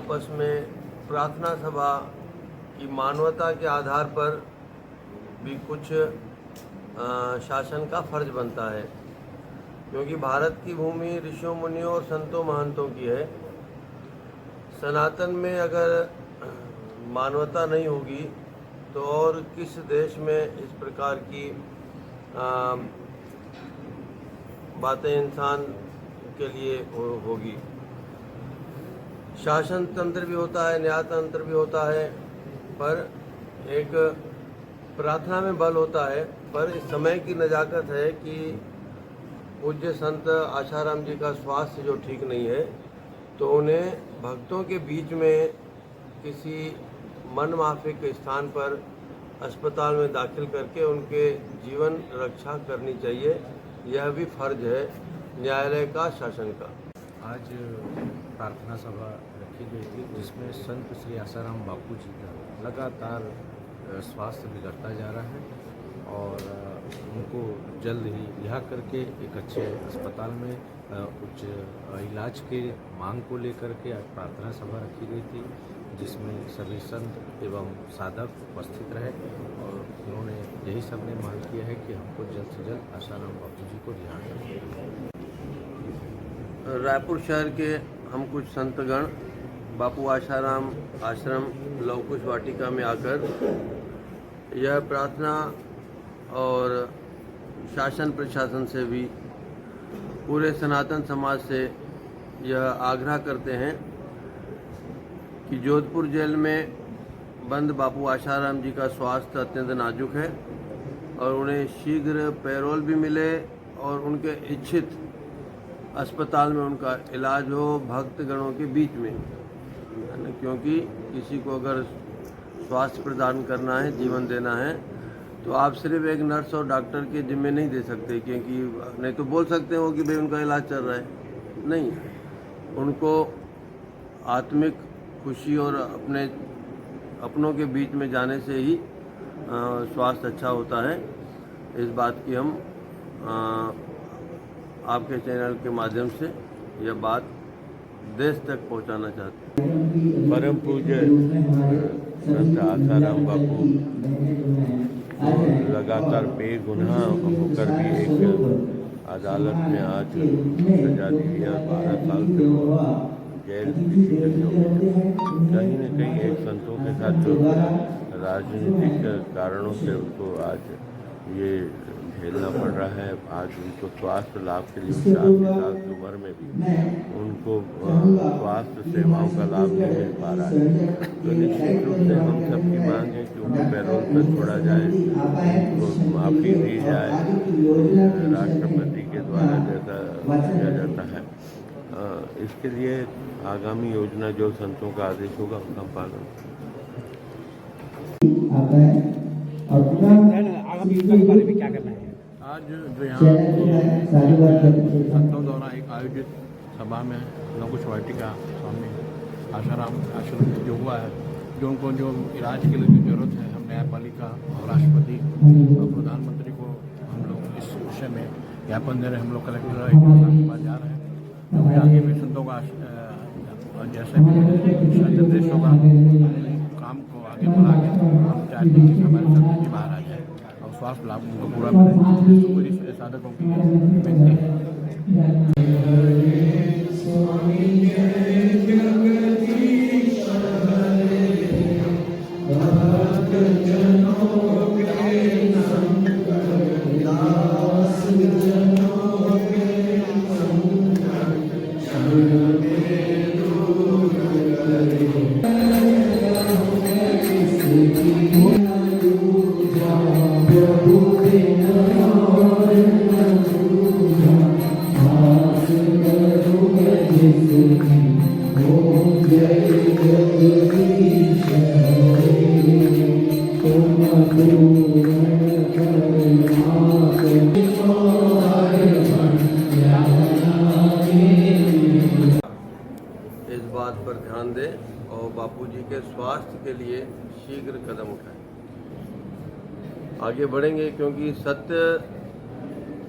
आपस में प्रार्थना सभा की मानवता के आधार पर भी कुछ शासन का फर्ज बनता है, क्योंकि भारत की भूमि ऋषियों मुनियों और संतों महंतों की है। सनातन में अगर मानवता नहीं होगी तो और किस देश में इस प्रकार की बातें इंसान के लिए होगी। शासन तंत्र भी होता है, न्याय तंत्र भी होता है, पर एक प्रार्थना में बल होता है। पर इस समय की नजाकत है कि पूज्य संत आशाराम जी का स्वास्थ्य जो ठीक नहीं है, तो उन्हें भक्तों के बीच में किसी मनमाफिक स्थान पर अस्पताल में दाखिल करके उनके जीवन रक्षा करनी चाहिए। यह भी फर्ज है न्यायालय का, शासन का। आज प्रार्थना सभा रखी गई थी, जिसमें संत श्री आशाराम बापू जी का लगातार स्वास्थ्य बिगड़ता जा रहा है और उनको जल्द ही रिहा करके एक अच्छे अस्पताल में उच्च इलाज के मांग को लेकर के आज प्रार्थना सभा रखी गई थी, जिसमें सभी संत एवं साधक उपस्थित रहे और उन्होंने यही सबने मांग किया है कि हमको जल्द से जल्द आशाराम बापू जी को रिहा करें। रायपुर शहर के हम कुछ संतगण बापू आशाराम आश्रम लवकुश वाटिका में आकर यह प्रार्थना और शासन प्रशासन से भी पूरे सनातन समाज से यह आग्रह करते हैं कि जोधपुर जेल में बंद बापू आशाराम जी का स्वास्थ्य अत्यंत नाजुक है और उन्हें शीघ्र पैरोल भी मिले और उनके इच्छित अस्पताल में उनका इलाज हो भक्तगणों के बीच में, क्योंकि किसी को अगर स्वास्थ्य प्रदान करना है, जीवन देना है, तो आप सिर्फ एक नर्स और डॉक्टर के जिम्मे नहीं दे सकते, क्योंकि नहीं तो बोल सकते हो कि भाई उनका इलाज चल रहा है। नहीं, उनको आत्मिक खुशी और अपनों के बीच में जाने से ही स्वास्थ्य अच्छा होता है। इस बात की हम आपके चैनल के माध्यम से यह बात देश तक पहुंचाना चाहते हैं। परम पूज्य संत आशाराम बापू लगातार बेगुनाह होकर भी एक अदालत में आज सजा दी है और 12 साल से वो जेल कहीं न कहीं एक संतों के साथ जो राजनीतिक कारणों से उनको आज ये झेलना पड़ रहा है। आज उनको स्वास्थ्य लाभ के लिए 60 साल की उम्र में भी उनको स्वास्थ्य सेवाओं का लाभ नहीं मिल पा रहा है। तो निश्चित रूप से हम सबकी मांग है कि उनको पैरोल पर छोड़ा जाए, उनको माफ़ी दी जाए राष्ट्रपति के द्वारा जैसा किया जाता है। इसके लिए आगामी योजना जो संतों का आदेश होगा उनका पालन। आगामी योजना के बारे में क्या करना है? आज जो यहाँ संतों द्वारा एक आयोजित सभा में लवकुश वाटिका स्वामी आशाराम आश्रम जो हुआ है, जो उनको जो इलाज के लिए जो जरूरत है, हम न्यायपालिका और राष्ट्रपति और प्रधानमंत्री को हम लोग इस विषय में ज्ञापन दे रहे हैं। हम लोग कलेक्टर के पास जा रहे हैं, क्योंकि आगे भी संतों का जैसे भी निर्देश होगा काम को आगे बढ़ा के हम चाहते हैं कि हमारे संत जी बाहर आ जाए और स्वास्थ्य लाभ उनको पूरा मिले। तो पूरी साधकों की विनती है। इस बात पर ध्यान दें और बापूजी के स्वास्थ्य के लिए शीघ्र कदम उठाएं। आगे बढ़ेंगे, क्योंकि सत्य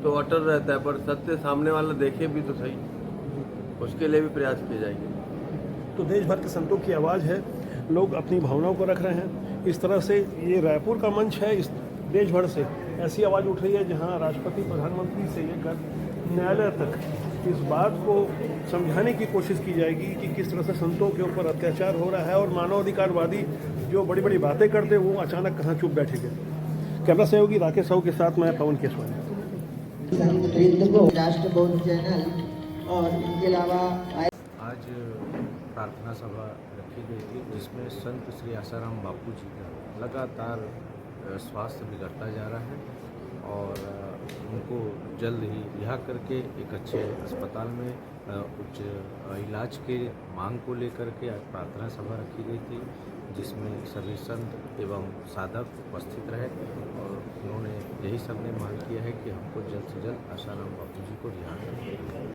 तो अटल रहता है, पर सत्य सामने वाला देखे भी तो सही, उसके लिए भी प्रयास किए जाएंगे। तो देश भर के संतों की आवाज़ है, लोग अपनी भावनाओं को रख रहे हैं। इस तरह से ये रायपुर का मंच है, इस देश भर से ऐसी आवाज़ उठ रही है जहाँ राष्ट्रपति प्रधानमंत्री से लेकर न्यायालय तक इस बात को समझाने की कोशिश की जाएगी कि किस तरह से संतों के ऊपर अत्याचार हो रहा है और मानवाधिकारवादी जो बड़ी बड़ी बातें करते वो अचानक कहाँ चुप बैठेंगे। कैमरा सहयोगी राकेश साहू के साथ मैं पवन केसवानी। राष्ट्रबोध चैनल और इनके अलावा आज प्रार्थना सभा रखी गई थी जिसमें संत श्री आसाराम बापू जी का लगातार स्वास्थ्य बिगड़ता जा रहा है और उनको जल्द ही रिहा करके एक अच्छे अस्पताल में उच्च इलाज के मांग को लेकर के आज प्रार्थना सभा रखी गई थी, जिसमें सभी संत एवं साधक उपस्थित रहे और उन्होंने यही सबने मांग किया है कि हमको जल्द से जल्द आसाराम बापू जी को रिहा करें।